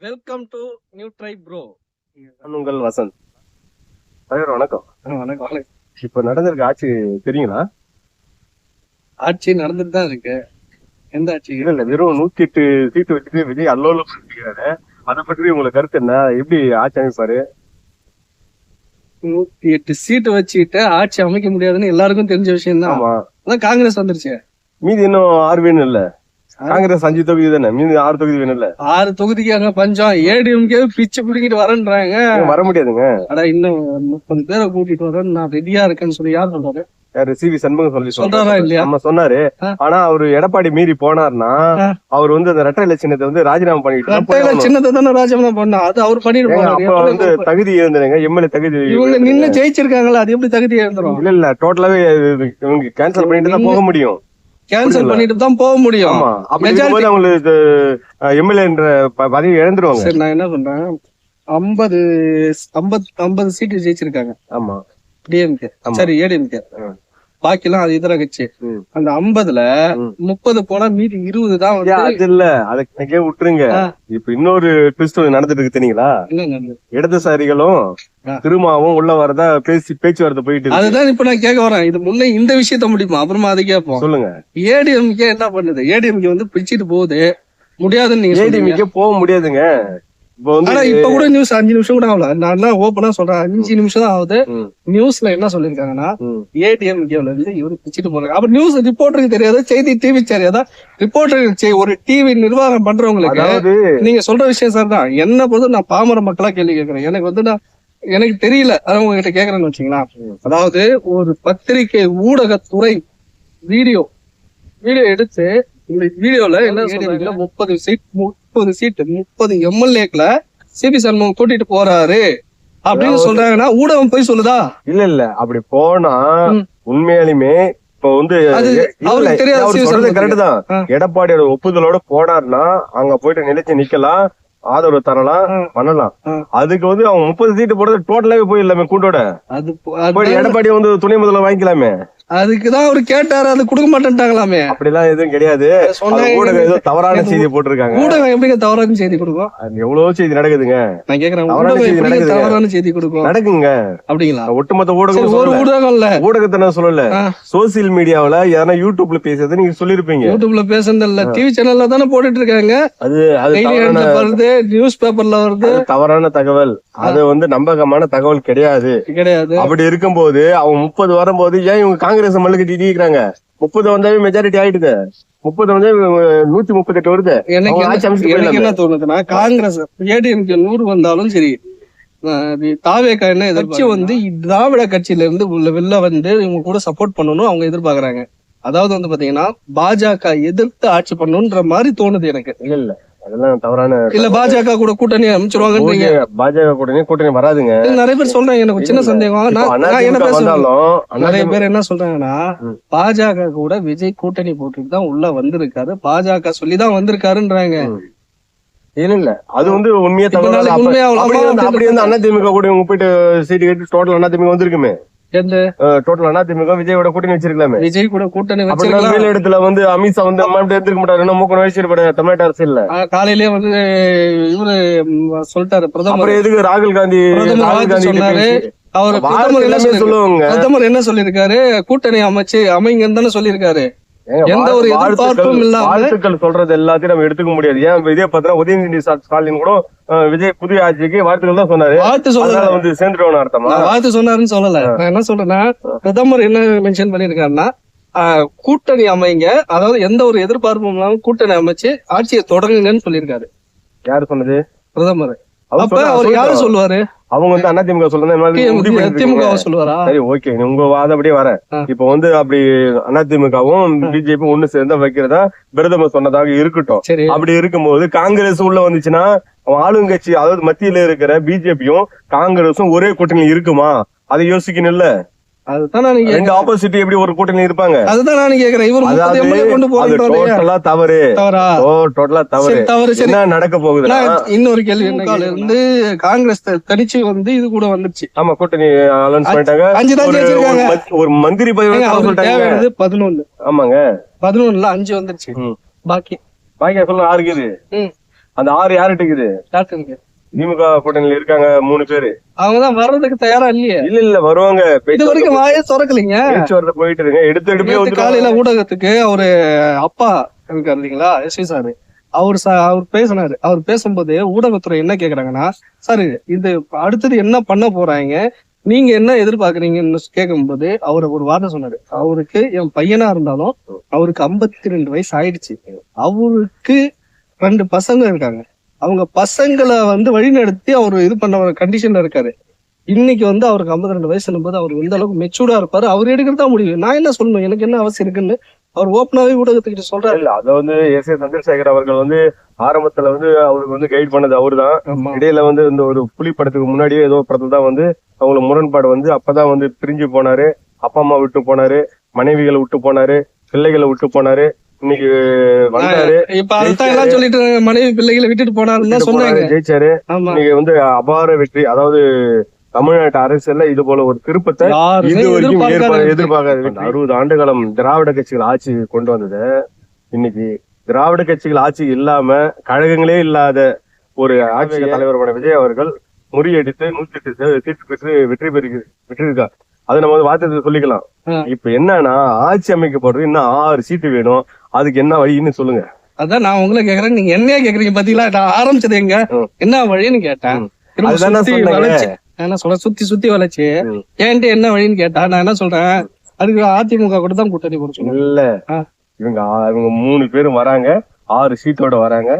Welcome to new try bro. உங்கள் வசந்த். தலைவர் வணக்கம். வணக்கம். இப்ப நடந்திருக்க ஆட்சி தெரியுங்களா? ஆட்சி நடந்துட்டு தான் இருக்கு. எந்த ஆட்சி? இல்ல வெறும் 108 சீட்டு வச்சுட்டு விஜய் அல்லோல பண்ணிக்கிறாரு. அதை பற்றி உங்களுக்கு கருத்து என்ன? எப்படி ஆட்சி அமைப்பாரு? 108 சீட்டு வச்சுக்கிட்டு ஆட்சி அமைக்க முடியாதுன்னு எல்லாருக்கும் தெரிஞ்ச விஷயம் தான். ஆமா, அதான் காங்கிரஸ் வந்துருச்சு. மீதி இன்னும் 6 வேணும் இல்ல? காங்கிரஸ் 5 தொகுதி தானே, மீதி 6 தொகுதி வேணும் இல்ல? 6 தொகுதிக்கு அங்க பஞ்சம். ஏடிஎம்கே பிச்சு பிடிக்கிட்டு வரேன்றாங்க. வர முடியாதுங்க. அடா இன்னும் 30 பேரை கூட்டிட்டு வரேன், நான் ரெடியா இருக்கேன்னு சொல்லி யார் சொல்றாரு? யாரு? சிவி சண்முகம் சொல்றாரா இல்லையா? நம்ம சொன்னாரு. ஆனா அவரு எடப்பாடி மீறி போனார்னா அவர் வந்து அந்த ரெட்டை இலட்சணத்தை வந்து ராஜினாமா பண்ணிட்டு சின்னத்தை தானே ராஜினாமா பண்ணா, அது அவர் பண்ணிட்டு அப்ப வந்து தகுதி இருந்ததுங்க. எம்எல்ஏ தகுதி இவங்க நின்னு ஜெயிச்சிருக்காங்களா, அது எப்படி தகுதி இருந்துரும்? இல்ல டோட்டலாவே இவங்க கேன்சல் பண்ணிட்டு தான் போக முடியும். கேன்சல் பண்ணிட்டு தான் போக முடியும். ஆமா, அப்படி இருக்கும்போது அவங்களுக்கு எம்எல்ஏ என்ற பதவி இழந்துருவாங்க. சரி, நான் என்ன பண்றேன், 50 சீட்டு ஜெயிச்சிருக்காங்க. ஆமா, டிஎம்கே. சரி, ஏடிஎம்கே. பாக்கி எல்லாம் அது இதர கட்சி. அந்த 50ல 30 போனா மீதி 20 தான் வந்து. அது இல்ல, அதை விட்டுருங்க. இப்ப இன்னொரு ட்விஸ்ட் நடந்துட்டு இருக்கு தெரியுங்களா? இடதுசாரிகளும் திருமாவும் உள்ள வரதா பேச்சுவார்த்தை போயிட்டு. அதுதான் இப்ப நான் கேட்க வரேன். இது முன்னே இந்த விஷயத்த முடியுமா, அப்புறமா அதை கேட்போம். சொல்லுங்க. ஏடிஎம்கே என்ன பண்ணுது? ஏடிஎம்கே வந்து பிடிச்சிட்டு போகுது, முடியாதுன்னு நீங்க ஏடிஎம்கே போக முடியாதுங்க. இப்ப கூட நியூஸ் 5 நிமிஷம் கூட ஆகல. நான் ஓப்பனா சொல்றேன், 5 நிமிஷம் தான் ஆகுது. நியூஸ்ல என்ன சொல்லிருக்காங்கன்னா, ஏடிஎம்கேல இருந்து இவரு பிச்சுட்டு போறாங்க. அப்ப நியூஸ் ரிப்போர்ட்டருக்கு தெரியாது, செய்தி டிவி தெரியாதா? ரிப்போர்ட்டருக்கு ஒரு டிவி நிர்வாகம் பண்றவங்களுக்கு நீங்க சொல்ற விஷயம் சார் தான். என்ன பொறுத்து நான் பாமர மக்களா கேள்வி கேட்கிறேன். எனக்கு வந்து எனக்கு தெரியல, அதான் உங்ககிட்ட கேக்குறேன்னு வச்சுங்களா. அதாவது ஒரு பத்திரிகை ஊடகத்துறை வீடியோ எடுத்து இந்த வீடியோல என்ன சொல்றாங்க, 30 எம்எல்ஏக்களை சிபி சண்முகம் கூட்டிட்டு போறாரு அப்படின்னு சொல்றாங்கன்னா ஊடகம் போய் சொல்லுதா? இல்ல அப்படி போனா உண்மையாலுமே இப்ப வந்து கரெக்ட் தான். எடப்பாடியோட ஒப்புதலோட போனார்னா அங்க போயிட்டு நிலைச்சு நிக்கலாம், ஆதரவு தரலாம், பண்ணலாம். அதுக்கு வந்து அவங்க 30 சீட்டு போடுறது டோட்டலாவே போயிடலாமே கூட்டோட. எடப்பாடி வந்து துணை முதல்ல வாங்கிக்கலாமே. அதுக்குதான் அவரு கேட்டாரு, அது கொடுக்க மாட்டேன்ட்டாங்களாமே. அப்படிலாம் எதுவும் கிடையாது. ஊடகம் ஏதோ தவறான செய்தி போட்டிருக்காங்க. ஊடகம் எப்படி தவறான செய்தி கொடுக்கும்? எவ்வளவு செய்தி நடக்குதுங்க. நான் கேக்குறேன், தவறான செய்தி கொடுக்கும் நடக்குங்க. அப்படிங்களா? ஒட்டுமொத்த ஊடகம் ஒரு ஊடகம் இல்ல, ஊடகத்தை நான் சொல்லல. சோசியல் மீடியாவில யாரா யூடியூப்ல பேசுறது நீங்க சொல்லிருப்பீங்க. யூடியூப்ல பேசுறது இல்ல, டிவி சேனல்ல தானே போட்டுட்டு இருக்காங்க. அது வருது, நியூஸ் பேப்பர்ல வருது. தவறான தகவல், அது வந்து நம்பகமான தகவல் கிடையாது. அப்படி இருக்கும்போது அவங்க 30 வரும்போது ஏன் இவங்க காங்கிரஸ் மல்லு கட்டிட்டு இருக்கிறாங்க? 30 வந்தாவே மெஜாரிட்டி ஆயிடுது. 30 வந்து 138 வருது. எனக்கு என்ன தோணுதுன்னா, காங்கிரஸ் ஏடிஎம்கே 100 வந்தாலும் சரி, தாவேகா என்ன கட்சி வந்து திராவிட கட்சியில இருந்து வெளில வந்து இவங்க கூட சப்போர்ட் பண்ணணும் அவங்க எதிர்பார்க்கறாங்க. அதாவது வந்து பாத்தீங்கன்னா பாஜக எதிர்த்து ஆட்சி பண்ணணும்ன்ற மாதிரி தோணுது எனக்கு. இல்ல அதெல்லாம் தவறான. இல்ல பாஜக கூட கூட்டணி அமைச்சிருவாங்க. பாஜக கூட்டணி வராதுங்க. நிறைய பேர் சொல்றாங்க, எனக்கு சின்ன சந்தேகம். நிறைய பேர் என்ன சொல்றாங்கன்னா, பாஜக கூட விஜய் கூட்டணி போட்டுட்டு தான் உள்ள வந்திருக்காரு, பாஜக சொல்லிதான் வந்திருக்காருன்றாங்க. இல்ல அது வந்து உண்மையா தவறான. அப்படி வந்து அதிமுக கூட போயிட்டு சீட்டு கேட்டு டோட்டல் அதிமுக வந்திருக்குமே. டோட்டல் அதிமுக விஜயோட கூட்டணி வச்சிருக்கலாமே. விஜய் கூட கூட்டணி வச்சிருக்கலாம். இடத்துல வந்து அமித்ஷா வந்து எடுத்துக்க மாட்டாரு. என்ன மூக்க வச்சிருப்பாரு தமிழ்நாட்டு அரசியல். காலையிலேயே வந்து இவரு சொல்லிட்டாரு, பிரதமர் எதுக்கு ராகுல் காந்தி சொன்னாரு. அவர் பிரதமர் என்ன சொல்லிருக்காரு, கூட்டணி அமைங்கன்னு தானே சொல்லிருக்காரு. எந்த ஒரு எதிர்பார்ப்பும் இல்லாம வாழ்த்துக்கள் சொல்றது எல்லாத்தையும் நம்ம எடுத்துக்க முடியாது. ஏன் இதே பார்த்தா உதயநிதி ஸ்டாலின் கூட விஜய் புதிய ஆட்சிக்கு வாழ்த்துக்கள் தான் சொன்னாரு. வாழ்த்து சொல்ல வந்து சேர்ந்துட்டோம்னு அர்த்தமா? வாழ்த்து சொன்னாருன்னு சொல்லல. நான் என்ன சொல்றேன்னா, பிரதமர் என்ன மென்ஷன் பண்ணிருக்காருன்னா, கூட்டணி அமைங்க, அதாவது எந்த ஒரு எதிர்பார்ப்பும் இல்லாம கூட்டணி அமைச்சு ஆட்சியை தொடங்குங்கன்னு சொல்லியிருக்காரு. யாரு சொன்னது? பிரதமர். அப்ப அவர் யாரு சொல்லுவாரு? அவங்க வந்து அதிமுக சொல்லுவாரா? சரி, ஓகே, உங்க வாதப்படியே வர. இப்ப வந்து அப்படி அதிமுகவும் பிஜேபி ஒண்ணு சேர்ந்தா வைக்கிறதா பிரதமர் சொன்னதாக இருக்கட்டும். அப்படி இருக்கும்போது காங்கிரஸ் உள்ள வந்துச்சுன்னா ஆளுங்கட்சி, அதாவது மத்தியில இருக்கிற பிஜேபியும் காங்கிரஸும் ஒரே கூட்டணி இருக்குமா? அதை யோசிக்கணும் இல்ல. அதுதான் ரெண்டு ஆப்போசிட் எப்படி ஒரு கூட்டணி இருப்பாங்க? அதுதான் நான் கேக்குறேன். டோட்டலா தவறு. டோட்டலா தவறு. என்ன நடக்க போகுது? இன்னொரு கேள்வி, இருந்து காங்கிரஸ் தனிச்சு வந்து இது கூட வந்துச்சு. ஆமா, கூட்டணி அலௌன்ஸ் பண்ணிட்டாங்க. 5 தான் ஜெயிச்சிருக்காங்க. ஒரு மந்திரி பதவி 11. ஆமாங்க, 11ல 5 வந்துருச்சு. பாக்கி சொல்ல 6 இருக்குது. அந்த 6 யார்கிட்ட இருக்குது? திமுக கூட்டணியில இருக்காங்க 3 பேரு. அவங்கதான் வர்றதுக்கு தயாரா இல்லையே. இல்ல வருவாங்க. இது வரைக்கும் வாயே திறக்கலீங்க. பேச்சுவார்த்தை போயிட்டு இருங்க. எடுத்து காலையில ஊடகத்துக்கு அவரு அப்பா இருக்காரு இல்லைங்களா, எஸ்வி சாரு, அவர் பேசினாரு. அவர் பேசும்போது ஊடகத்துறை என்ன கேக்குறாங்கன்னா, சார் இது அடுத்தது என்ன பண்ண போறாங்க, நீங்க என்ன எதிர்பார்க்கறீங்கன்னு கேட்கும்போது அவர் ஒரு வார்த்தை சொன்னாரு. அவருக்கு என் பையனா இருந்தாலும் அவருக்கு 52 வயசு ஆயிடுச்சு, அவருக்கு 2 பசங்க இருக்காங்க, அவங்க பசங்களை வழிநடத்தி அவர் இது பண்ண ஒரு கண்டிஷன்ல இருக்காரு. இன்னைக்கு அவருக்கு 52 வயசுன்னும் போது அவர் எந்த அளவுக்கு மெச்சூர்டா இருப்பாரு, அவர் எடுக்கிறதா முடியும். நான் என்ன சொல்லணும், எனக்கு என்ன அவசியம் இருக்குன்னு அவர் ஓப்பனாவே ஊடகத்துக்கிட்ட சொல்றாரு. இல்ல அத எஸ்.ஏ. சந்திரசேகர் அவர்கள் ஆரம்பத்துல அவருக்கு கைட் பண்ணது அவருதான். இடையில இந்த ஒரு புலி படத்துக்கு முன்னாடியே ஏதோ படத்துல தான் அவங்களுக்கு முரண்பாடு அப்பதான் பிரிஞ்சு போனாரு. அப்பா அம்மா விட்டு போனாரு, மனைவிகளை விட்டு போனாரு, பிள்ளைகளை விட்டு போனாரு. இன்னைக்கு வந்தாரு. இப்ப அதுதான் எல்லாம் சொல்லிட்டு மனைவி பிள்ளைகளை விட்டுட்டு போனாருன்னு சொன்னாங்க. ஜெயிச்சாரு. இன்னைக்கு அபார வெற்றி. அதாவது தமிழ்நாட்டு அரசியல்ல இது போல ஒரு திருப்பத்தை இது வரைக்கும் எதிர்பார்க்காது. 60 ஆண்டு காலம் திராவிட கட்சிகள் ஆட்சி கொண்டு வந்தது. இன்னைக்கு திராவிட கட்சிகள் ஆட்சி இல்லாம கழகங்களே இல்லாத ஒரு ஆட்சி தலைவரான விஜய் அவர்கள் முறியடித்து 108 சீட்டு பெற்று வெற்றி பெற்றிருக்கார். அதை நம்ம வார்த்தை சொல்லிக்கலாம். இப்ப என்னன்னா ஆட்சி அமைக்கப்படுறது இன்னும் 6 சீட்டு வேணும். அதுக்கு என்ன வழின்னு சொல்லுங்க. அதான் நான் உங்களை கேக்குறேன், நீங்க என்னையா கேக்குறீங்க பாத்தீங்களா? நான் ஆரம்பிச்சது எங்க என்ன வழின்னு கேட்டேன். என்ன சொல்ற, சுத்தி வளைச்சு ஏன்ட்டு என்ன வழின்னு கேட்டா நான் என்ன சொல்றேன், அதுக்கு அதிமுக கூட தான் கூட்டணி போட இல்ல. இவங்க 3 பேரும் வராங்க, 6 சீட்டோட வராங்க,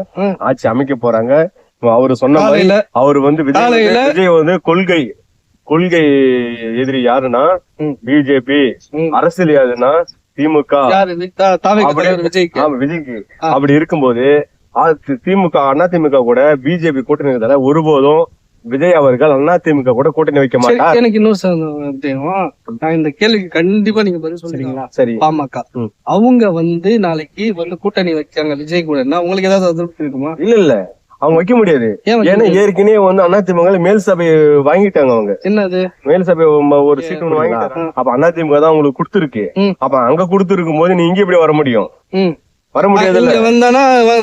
ஆட்சி அமைக்க போறாங்க. அவரு சொன்ன மாதிரி அவரு விஜய் கொள்கை எதிரி யாருன்னா பிஜேபி, அரசியல் யாருன்னா திமுக, விஜய்க்கு. அப்படி இருக்கும்போது திமுக அதிமுக கூட பிஜேபி கூட்டணி இருந்தால ஒருபோதும் விஜய் அவர்கள் அதிமுக கூட கூட்டணி வைக்க மாட்டார். எனக்கு இன்னும் நான் இந்த கேள்விக்கு கண்டிப்பா நீங்க பதில் சொல்றீங்களா? சரி, பாமக அவங்க நாளைக்கு கூட்டணி வைக்காங்க விஜய் கூட, உங்களுக்கு ஏதாவது அதிருப்தி இருக்குமா? இல்ல அவங்க வைக்க முடியாது. ஏன்னா ஏற்கனவே அதிமுக மேல் சபை வாங்கிட்டாங்க. அவங்க என்னது மேல் சபை ஒரு சீட் ஒண்ணு வாங்கிட்டாங்க. அப்ப அதிமுக தான் உங்களுக்கு கொடுத்துருக்கு. அப்ப அங்க கொடுத்துருக்கும் போது நீ இங்க எப்படி வர முடியும்? வர முடியாது.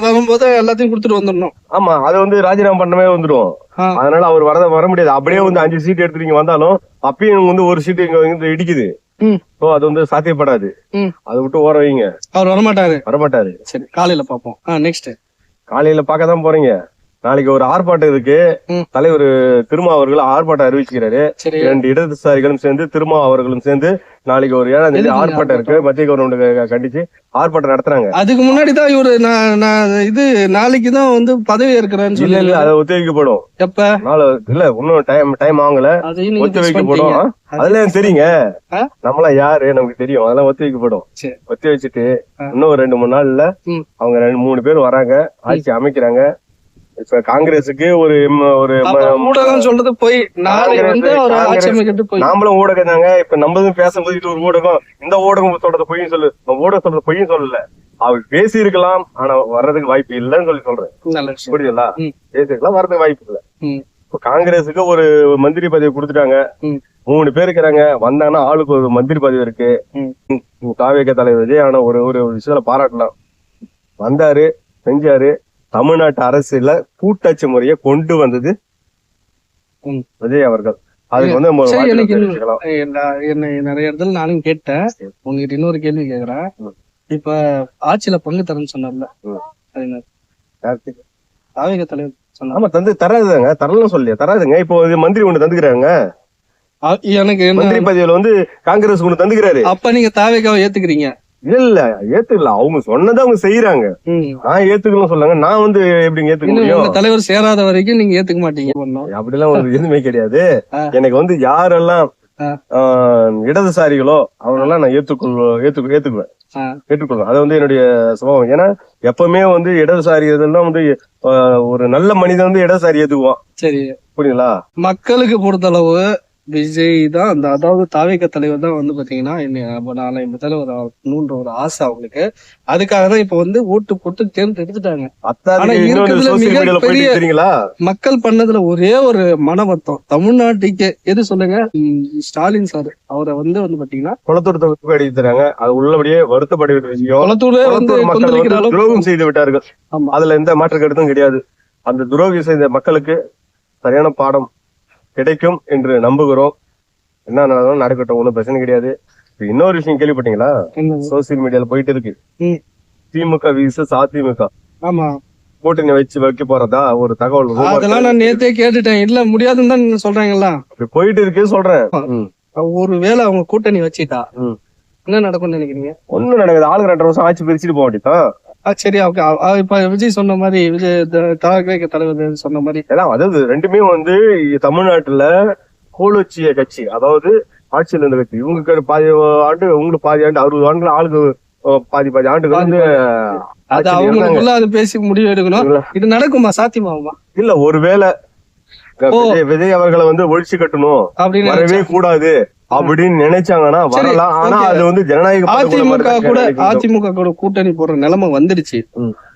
வரும்போது எல்லாத்தையும் கொடுத்துட்டு வந்துடணும். ஆமா, அது ராஜினாமா பண்ணவே வந்துடும். அதனால அவர் வர முடியாது. அப்படியே 5 சீட் எடுத்துட்டு வந்தாலும் அப்பயும் ஒரு சீட்டு இங்க இடிக்குது. அது சாத்தியப்படாது. அதை விட்டு ஓர வைங்க. அவர் வரமாட்டாரு. சரி, காலையில பாப்போம். நெக்ஸ்ட் காலையில பாக்கதான் போறீங்க. நாளைக்கு ஒரு ஆர்ப்பாட்டம் இருக்கு. தலைவர் திருமா அவர்கள் ஆர்ப்பாட்டம் அறிவிச்சுக்கிறாரு. 2 இடதுசாரிகளும் சேர்ந்து திருமா அவர்களும் சேர்ந்து நாளைக்கு ஒரு 7ஆம் தேதி ஆர்ப்பாட்டம் இருக்கு. மத்திய கவர்மெண்ட் கண்டிச்சு ஆர்ப்பாட்டம் நடத்துறாங்க. அதுக்கு முன்னாடிதான் இவரு இது நாளைக்குதான் பதவி இருக்கிறேன்னு சொல்லி. இல்ல அது ஒத்திவைக்கப்படும். எப்ப இல்ல இன்னும் டைம் ஆகல, ஒத்தி வைக்கப்படும். அதெல்லாம் தெரியுங்க, நம்மளா யாரு நமக்கு தெரியும். அதெல்லாம் ஒத்தி வைக்கப்படும். ஒத்தி வச்சுட்டு இன்னும் 2-3 நாள்ல அவங்க 2-3 பேர் வராங்க, ஆட்சி அமைக்கிறாங்க. இப்ப காங்கிரஸுக்கு ஒரு ஊடகம் சொல்றது போய் நாமளும் ஊடகம் தாங்க. இப்ப நம்மளும் பேசும்போது இது ஒரு ஊடகம், இந்த ஊடகம் சொல்றது பொய்யும் சொல்லு, ஊடகம் சொல்றது பொய்யும் சொல்லல. அவர் பேசி இருக்கலாம், ஆனா வர்றதுக்கு வாய்ப்பு இல்லைன்னு சொல்றேன். புரியுதுங்களா? பேசிருக்கலாம், வர்றதுக்கு வாய்ப்பு இல்ல. இப்ப காங்கிரஸுக்கு ஒரு மந்திரி பதவி கொடுத்துட்டாங்க. 3 பேர் இருக்கிறாங்க. வந்தாங்கன்னா ஆளுக்கு ஒரு மந்திரி பதவி இருக்கு. தாவேக தலைவர் விஜய் ஆனா ஒரு விஷயத்துல பாராட்டலாம். வந்தாரு, செஞ்சாரு. தமிழ்நாட்டு அரசியல கூட்டாட்சி முறையை கொண்டு வந்தது விஜய் அவர்கள். அதுக்கு நிறைய இடத்துல நானும் கேட்டேன். உங்ககிட்ட இன்னொரு கேள்வி கேக்குறேன். இப்ப ஆட்சியில பங்கு தரேன்னு சொன்னார்ல, தாவேக தலைவர் சொன்னார். ஆமா, தராதுங்க, தரலாம் சொல்லி தராதுங்க. இப்போ மந்திரி ஒண்ணு தந்துக்கிறாங்க. எனக்கு மந்திரி பதவியில காங்கிரஸ் ஒண்ணு தந்துக்கிறாரு. அப்ப நீங்க தாவேகாவை ஏத்துக்கிறீங்க? இல்ல ஏத்துக்கல, அவங்க சொன்னதை அவங்க செய்யறாங்க. நான் ஏத்துக்கலாம் சொல்லாங்க, நான் எப்படி ஏத்துக்க முடியும்? தலைவர் சேராத வரைக்கும் நீங்க ஏத்துக்க மாட்டீங்க. அப்படிலாம் எதுவுமே கிடையாது. எனக்கு யாரெல்லாம் இடதுசாரிகளோ அவரெல்லாம் நான் ஏற்றுக்குவேன். அதை என்னுடைய சுபாவம். ஏன்னா எப்பவுமே இடதுசாரி இதெல்லாம் ஒரு நல்ல மனிதன் இடதுசாரி ஏத்துக்குவான். சரி, புரியுங்களா? மக்களுக்கு பொறுத்தளவு விஜய் தான் அதாவது தாவேக தலைவர் தான் பாத்தீங்கன்னா நாளை முதல்ல ஒரு ஆசை அவங்களுக்கு. அதுக்காக தான் இப்ப ஓட்டு போட்டு தேர்ந்தெடுத்துட்டாங்க. மக்கள் பண்ணதுல ஒரே ஒரு மனவர்த்தம் தமிழ்நாட்டுக்கு எது சொல்லுங்க, ஸ்டாலின் சார் அவரை பாத்தீங்கன்னா குளத்தூர் அடிக்கிறாங்க. அது உள்ளபடியே வருத்தப்பட குளத்தூர் துரோகம் செய்து விட்டார்கள். அதுல எந்த மாற்று கருத்தும் கிடையாது. அந்த துரோகி செய்த மக்களுக்கு சரியான பாடம் கிடைக்கும் என்று நம்புகிறோம். என்ன நடந்தாலும் நடக்கட்டும், ஒன்றும் பிரச்சனை கிடையாது. இன்னொரு விஷயம் கேள்விப்பட்டீங்களா? சோசியல் மீடியால போயிட்டு இருக்கு, திமுக விசஸ் அதிமுக ஆமா கூட்டணி வைக்க போறதா ஒரு தகவல். அதெல்லாம் நான் நேத்தே கேட்டுட்டேன், இல்ல முடியாதுன்னு தான் நீங்க சொல்றாங்களா? போயிட்டு இருக்கு சொல்றேன். ஒருவேளை அவங்க கூட்டணி வச்சுட்டா என்ன நடக்கும்னு நினைக்கிறீங்க? ஒண்ணும் நடக்குது, ஆளுக்கு 2 வருஷம் ஆட்சி பிரிச்சுட்டு போக வேண்டியதான். சரி, ஓகே. இப்ப விஜய் சொன்ன மாதிரி, விஜய் தலைவர் சொன்ன மாதிரி, அதாவது ரெண்டுமே வந்து தமிழ்நாட்டுல கோலோச்சிய கட்சி, அதாவது ஆட்சியில் இருந்த கட்சி. இவங்களுக்கு பாதி ஆண்டு, உங்களுக்கு பாதி ஆண்டு, 60 ஆண்டுகள், ஆளுக்கு பாதி ஆண்டுகள் வந்து அது அவங்களுக்குள்ள அது பேசி முடிவு எடுக்கணும். இது நடக்குமா, சாத்தியமாகுமா? இல்ல, ஒருவேளை விஜய் அவர்களை வந்து ஒழிச்சு கட்டணும், வரவே கூடாது அப்படின்னு நினைச்சாங்கன்னா வரலாம். ஆனா அது வந்து ஜனநாயக அதிமுக கூட கூட்டணி போடுற நிலைமை வந்துடுச்சு.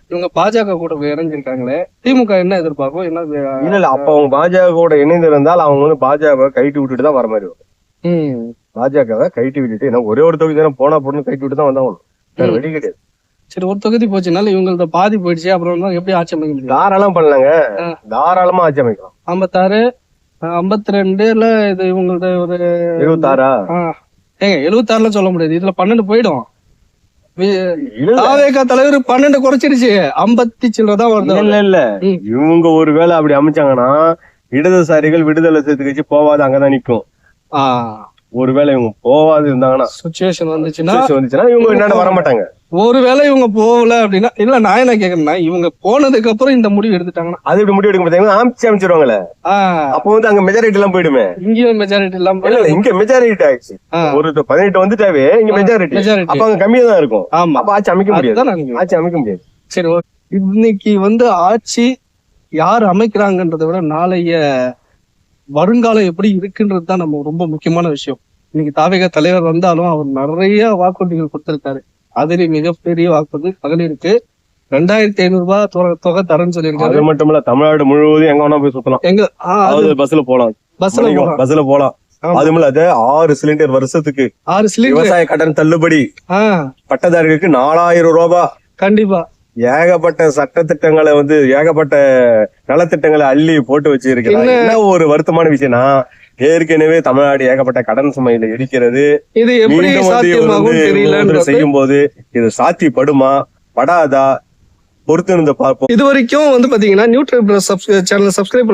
இவங்க பாஜக கூட இணைஞ்சிருக்காங்களே, திமுக என்ன எதிர்பார்க்கும்? என்ன இல்ல அப்ப அவங்க பாஜக கூட இணைந்து இருந்தால் அவங்க வந்து பாஜக கைட்டு விட்டுட்டு தான் வர மாதிரி வரும். பாஜகவை கைட்டு விட்டுட்டு, ஏன்னா ஒரே ஒரு தொகுதி தானே போனா போட்டு கைட்டு விட்டு தான் வந்தாங்க, வேற வழி கிடையாது. சரி, ஒரு தொகுதி போச்சுனால இவங்கள பாதி போயிடுச்சு, அப்புறம் எப்படி ஆட்சி அமைக்க முடியும்? தாராளம் பண்ணலாங்க, தாராளமா ஆட்சி அமைக்கலாம். 56 52ல இது இவங்களது ஒரு 76. ஏங்க 76ல சொல்ல முடியாது, இதுல 12 போயிடும். தலைவர் 12 குறைச்சிருச்சு, 50 சில்லறதான் வருது. இல்ல இவங்க ஒருவேளை அப்படி அமைச்சாங்கன்னா இடதுசாரிகள் விடுதலை சேர்த்து கட்சி போவாது, அங்கதான் நிக்கும். ஒருவேளை இவங்க போவாது இருந்தாங்கன்னா, சுச்சுவேஷன் வந்துச்சுன்னா இவங்க என்னன்னு வர மாட்டாங்க. ஒருவேளை இவங்க போகல அப்படின்னா, இல்ல நான் என்ன கேக்குறேன்னா, இவங்க போனதுக்கு அப்புறம் இந்த முடிவு எடுத்துட்டாங்கன்னா, அது இப்படி முடிவு எடுக்க மாட்டாங்க, ஆட்சி அமைச்சிருவாங்களே. அப்போ வந்து அங்க மெஜாரிட்டி எல்லாம் போயிடுமே. இங்கேயும் மெஜாரிட்டி எல்லாம் இங்க மெஜாரிட்டி ஆயிடுச்சு, ஒரு 18 வந்துட்டாவே இங்க மெஜாரிட்டி, அப்ப அங்க கம்மியா தான் இருக்கும். ஆமா, அப்ப ஆட்சி அமைக்க முடியாது, ஆட்சி அமைக்க முடியாது. சரி, இன்னைக்கு வந்து ஆட்சி யார் அமைக்கிறாங்கன்றதை விட நாளைய வருங்காலம் எப்படி இருக்குன்றது தான் நம்ம ரொம்ப முக்கியமான விஷயம். இன்னைக்கு தாவேகா தலைவர் வந்தாலும் அவர் நிறைய வாக்குறுதிகள் கொடுத்திருக்காரு. அதுல மிகப்பெரிய வாக்குறுதி மகளிருக்கு 2500 ரூபாய் தொகை தரேன்னு சொல்லியிருக்காரு. அது மட்டும் இல்ல, தமிழ்நாடு முழுவதும் எங்க வேணா போய் சுத்தலாம், எங்க பஸ்ல போலாம், பஸ்ல போலாம். அதுவும் இல்லாத 6 சிலிண்டர் வருஷத்துக்கு, 6 சிலிண்டர், விவசாய கடன் தள்ளுபடி, பட்டதாரிகளுக்கு 4000 ரூபாய். கண்டிப்பா ஏகப்பட்ட சட்டத்திட்டங்களை வந்து, ஏகப்பட்ட நலத்திட்டங்களை அள்ளி போட்டு வச்சிருக்காங்க. என்ன ஒரு வருத்தமான விஷயம்னா, ஏற்கனவே தமிழ்நாடு ஏகப்பட்ட கடன் சுமையில இருக்கிறது. இது எப்படி செய்யும் போது இது சாத்தியப்படுமா படாதா பொறுத்து இருந்து பார்ப்போம். இது வரைக்கும் வந்து பாத்தீங்கன்னா நியூட்ரல் சேனலை சப்ஸ்கிரைப்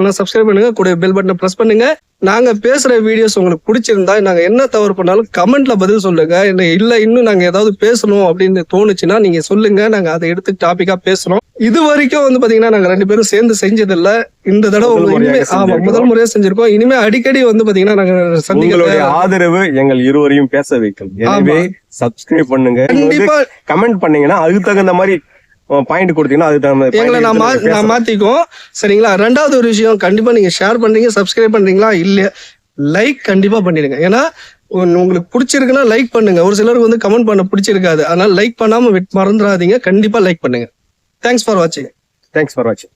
பண்ணுங்க, கூட பெல் பட்டனை பிரஸ் பண்ணுங்க. நாங்க பேசுற வீடியோஸ் உங்களுக்கு பிடிச்சிருந்தா, நாங்க என்ன தவறு பண்ணாலும் கமெண்ட்ல பதில் சொல்லுங்க. இல்ல இன்னும் நாங்க ஏதாவது பேசணும் அப்படின்னு தோணுச்சுன்னா நீங்க சொல்லுங்க, நாங்க அதை எடுத்து டாபிக்கா பேசுறோம். இது வரைக்கும் வந்து பாத்தீங்கன்னா நாங்க 2 பேரும் சேர்ந்து செஞ்சது இல்ல, இந்த தடவை முதல் முறையா செஞ்சிருக்கோம். இனிமே அடிக்கடி வந்து பாத்தீங்கன்னா நாங்க உங்களுடைய ஆதரவு எங்கள் இருவரையும் பேச வைக்கும். எனவே சப்ஸ்கிரைப் பண்ணுங்க, கண்டிப்பா கமெண்ட் பண்ணீங்கன்னா அதுக்கு தகுந்த மாதிரி பாயிண்ட் கொடுத்தீங்கன்னா அதுக்கு எங்களை நான் மாத்திக்குவோம். சரிங்களா? 2வது ஒரு விஷயம், கண்டிப்பா நீங்க ஷேர் பண்றீங்க, சப்ஸ்கிரைப் பண்றீங்களா இல்ல, லைக் கண்டிப்பா பண்ணிடுங்க. ஏன்னா உங்களுக்கு பிடிச்சிருக்குன்னா லைக் பண்ணுங்க. ஒரு சிலருக்கு வந்து கமெண்ட் பண்ண பிடிச்சிருக்காது, அதனால லைக் பண்ணாம மறந்துடாதீங்க, கண்டிப்பா லைக் பண்ணுங்க. தேங்க்ஸ் ஃபார் வாட்சிங்.